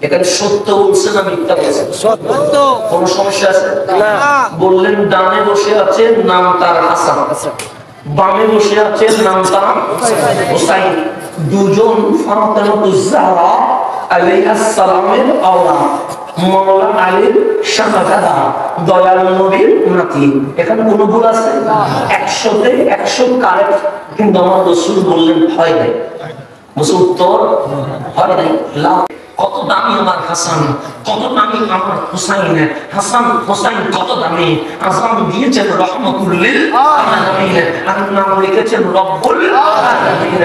এখানে সত্য বলছে না মিথ্যা বলছে? সত্য। কোন সমস্যা আছে? না। বললেন ডানে বসে আছে নাম তার হাসান, বামে বসে আছে নাম তার হুসাইন। দুজন ফাতেমাতুজ জাহরা আলাইহিস সালামের আওলাদ, মাওলা আলীর শাহজাদা, দয়াল নবীর নাতি। এখানে কোন ভুল আছে? 100-তে 100 কারেক্ট। কিন্তু আমার রাসূল বললেন হয় নাই। মুসলিম উত্তর হয় নাই। কত দামি আমার হাসান, কত দামি আমার হুসাইন। হাসান হুসাইন কত দামি। আসাম দিয়েছেন রহমতুল লিল আলামিন, আর নাম লিখেছেন রব্বুল আলামিন।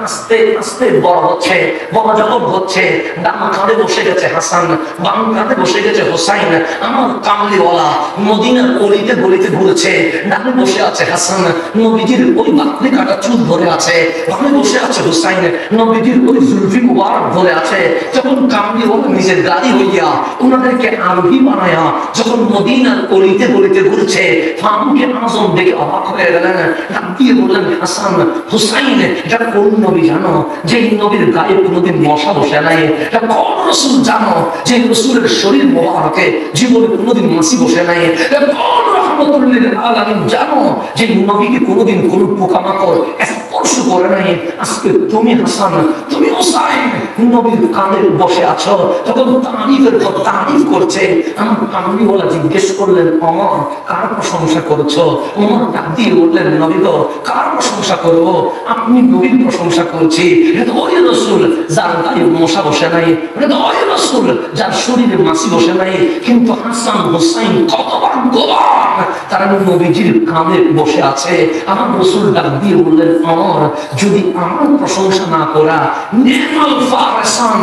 আস্তে আস্তে বড় হচ্ছে, বড় যখন হচ্ছে, ডান কাঁধে বসে গেছে হাসান, বাম কাঁধে বসে গেছে হুসাইন। আমার কামলিওয়ালা মদিনার অলিতে গলিতে ঘুরছে। ডানে বসে আছে হাসান, নবীজির ওই বাকরি কাটা চুল ধরে আছে। বামে বসে আছে হুসাইন, নবীজির ওই জুলফি মুবারক ধরে আছে। যখন কামলিওয়ালা নিজের গাড়ি হইয়া ওনাদেরকে আরোহী বানায়া যখন মদিনার অলিতে গলিতে ঘুরছে, ফারুক আযম দেখে অবাক হয়ে গেলেন। ডাক দিয়ে বললেন, হাসান হুসাইন, এটা কোন নবী জানো যে নবীর গায়ে কোনোদিন মশা বসে নাই? এটা কোন রাসূল জানো যে রাসূলের শরীর মোবারকে জীবনে কোনোদিন মাছি বসে নাই? এটা কোন রহমতুল লিল আলামিন জানো যে নবীকে কোনোদিন কোন পোকামাকড় স্পর্শ করে নাই? আজকে তুমি হাসান, তুমি হুসাইন নবীর কাঁধে বসে আছো। তখন তারিফের পর তারিফ করছে। আমার কামলিওয়ালা জিজ্ঞেস করলেন, ওমর কার প্রশংসা করছো? ওমর ডাক দিয়ে বললেন, নবী গো, কার প্রশংসা করবো? আপনি নবীর প্রশংসা করছি। এটা ওই রাসূল যার গায়ে মশা বসে নাই, এটা ওই রাসূল যার শরীরে মাছি বসে নাই। কিন্তু হাসান হুসাইন কত ভাগ্যবান, তারা নবীজির কাঁধে বসে আছে। আমার রাসূল ডাক দিয়ে বললেন, ওমর যদি আমার প্রশংসা না করা, নি'মাল ফারসান,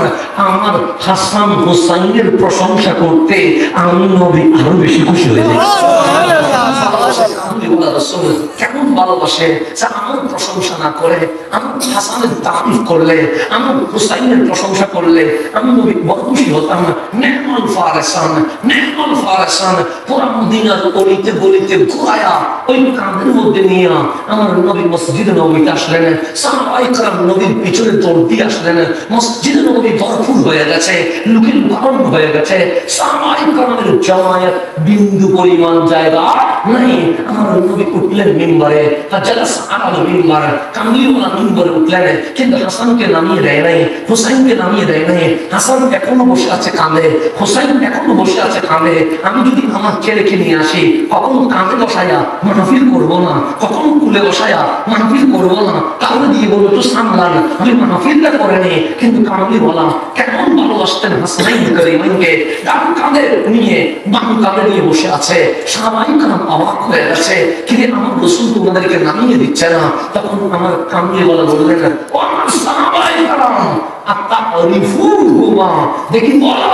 আমার হাসান হুসাইনের প্রশংসা করতে আমি নবী আরো বেশি খুশি হয়ে যাই। কেমন ভালোবাসে যে আমার প্রশংসা না করে আমার হাসানের তারিফ করলে, আমার হুসাইনের প্রশংসা করলে আমি নবী বড় খুশি হতাম। নি'মাল ফারসান, নি'মাল ফারসান। পুরা মদিনার অলিতে গলিতে ঘোরায়া ওই কাঁধের মধ্যে নিয়ে আমার নবী মসজিদে নববীতে আসলেন। সাহাবায়ে কেরাম নবীর পিছনে দৌড় দিয়ে আসলেন। মসজিদে নববী ভরপুর হয়ে গেছে, লোকের গরম হয়ে গেছে। সাহাবায়ে কেরামের জামায়াত বিন্দু পরিমাণ জায়গা নাই। আমার নবী উঠলেন মিম্বরে, ফাজালাস আলাল মিম্বার, কামলিওয়ালা মিম্বরে উঠলেন। কিন্তু হাসানকে নামিয়ে দেয় নাই, হুসাইনকে নামিয়ে দেয় নাই। হাসান এখনো বসে আছে কাঁধে, হুসাইন এখনো বসে আছে কাঁধে। আমি যদি আমার ছেলেকে নিয়ে আসি, কখনো কাঁধে বসায়া মাহফিল করবো না, কখনো কুলে বসায়া মাহফিল করবো না। তাহলে দিয়ে বলবো তো সামলান, আমি মাহফিলটা করে নি। কিন্তু কামলিওয়ালা কেমন ভালোবাসতেন হাসানাইন কারিমাইনকে, ডান কাঁধে নিয়ে বাম কাঁধে নিয়ে বসে আছে। সাহাবায়ে কেরাম অবাক হয়ে গেছে, কিন্তু আমার রাসূল তোমাদেরকে নামিয়ে দিচ্ছে না। তখন আমার কামলিওয়ালা বললেন, ও আমার সাহাবায়ে কেরাম আতারিফুহুমা, দেখি বলো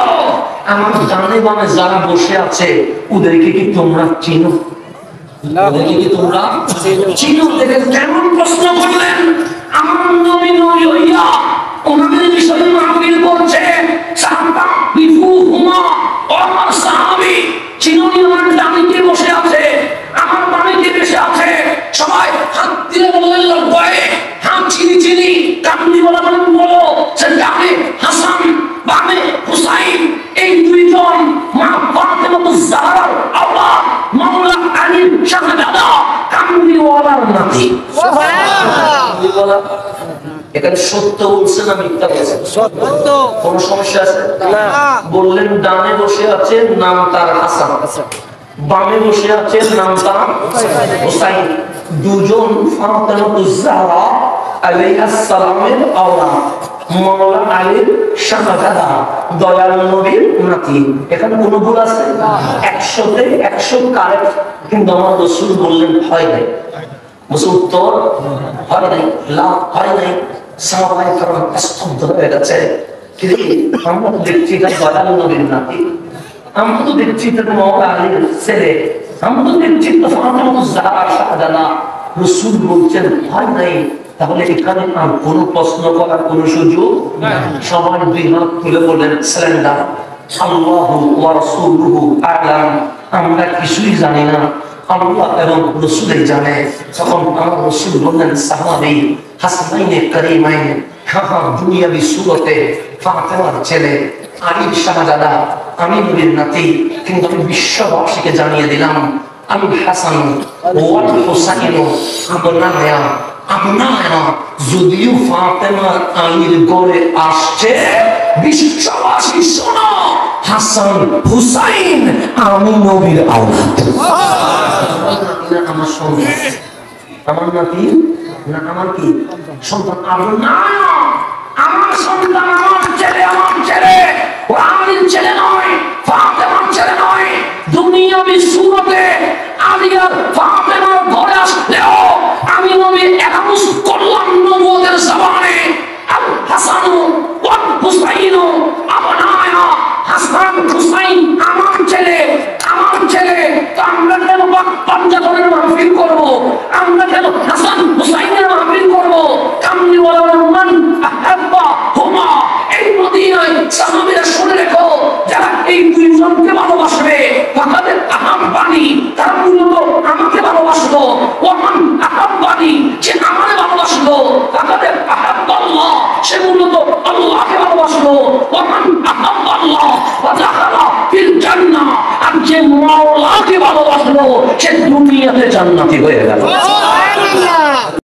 আমার ডানে বামে যারা বসে আছে ওদেরকে কি তোমরা চিনো? ওদেরকে কি তোমরা চিনো? দেখে কেমন প্রশ্ন করলেন। আমার নবী নবী হইয়া ওনাদের বিষয়ে মাহফিল করছে। আতারিফুহুমা, ও আমার সাহাবী চিনো? আমার ডানে কে বসে আছে, আমার বামে কে বসে আছে? সবাই হাত দিয়ে বললেন লব্বাইক, হ্যাঁ চিনি চিনি। কামলিওয়ালা বলেন, বলো সে ডানে হাসান, বামে হুসাইন, এই দুইজন মা ফাতেমাতুজ জাহরার আওলাদ, মাওলা আলীর শাহজাদা, কামলিওয়ালার নাতি। সুবহানাল্লাহ। এখানে সত্য বলছে না মিথ্যা বলছে? সত্য। কোন সমস্যা আছে? না। বললেন ডানে বসে আছে নাম তার হাসান, বামে বসে আছে নাম তার হুসাইন। দুজন ফাতেমাতুজ জাহরা আলাইহিস সালামের আওলাদ, মাওলা আলীর শাহজাদা, দয়াল নবীর নাতি। এখানে কোন ভুল আছে? 100-তে 100 কারেক্ট। কিন্তু আমার রাসূল বললেন হয় নাই। মুসলিম উত্তর হয় নাই। হয় নাই। সাহাবায়ে কেরাম স্তব্ধ হয়ে গেছে। কিন্তু আমরা তো দেখছি এটা দয়াল নবীর নাতি, আমরা তো দেখছি এটা মাওলা আলীর ছেলে, আমরা তো দেখছি তো ফাতেমাতুজ জাহরা শাহজাদা। রাসূল বলছেন হয় নাই। তাহলে এখানে আর কোনো প্রশ্ন করার কোনো সুযোগ নাই। সবাই দুই হাত তুলে বলেন সারেন্ডার। আল্লাহু ওয়া রাসূলুহু আ'লাম, আমরা কিছুই জানি না, আল্লাহ এবং রাসূলই জানে। তখন আমার রাসূল বললেন, সাহাবী হাসানাইন কারিমাইন, হ্যাঁ দুনিয়াবি সুরতে ফাতেমার ছেলে আলীর শাহজাদা, আমি নবীর নাতি, কিন্তু আমি বিশ্ববাসীকে জানিয়ে দিলাম আমি হাসান ওয়াল হুসাইন আবনায়া আবনায়া। যদিও ফাতেমা আলীর ঘরে আসছে, বিশ্ববাসী শোনো, হাসান হুসাইন আমি নবীর আওলাদ। আমার সন্তান, আমার নাতি না আমার কি সন্তান? আবনায়া, আমার সন্তান, আমার ছেলে, আমার ছেলে। ও আলীর ছেলে নয়, ফাতেমার ছেলে নয়। দুনিয়াবি সুরতে আলী আর ফাতেমার ঘরে আসলেও আমি নবী এনাউন্স করলাম নবুয়তের জবানে, আল হাসানু ওয়াল হুসাইনু আবনায়া। হাসান হুসাইন আমার ছেলে, আমার ছেলে। তো আমরা কেন পাঞ্জাবের মাহফিল করব? আমরা কেন হাসান হুসাইনের মাহফিল করব? কামলি ওয়ালা মান আহাব্বা হুমা। এই মদিনায় সাহাবীরা শুনে রেখো, যারা এই দুইজনকে ভালোবাসবে ফাকাদের আহাব্বানি, তারা মূলত আমাকে ভালোবাসলো। ওয়ামান আহাব্বানি, যে আমারে ভালোবাসলো, ফাকাদের আহাব্বাল্লাহ, সে মূলত আল্লাহকে ভালোবাসলো। ওয়ামান আহাব্বাল্লাহ ওয়া দাখালা ফিল জান্নাহ, আর যে মাওলাকে ভালোবাসলো সে দুনিয়াতে জান্নাতি হয়ে গেল। সুবহানাল্লাহ।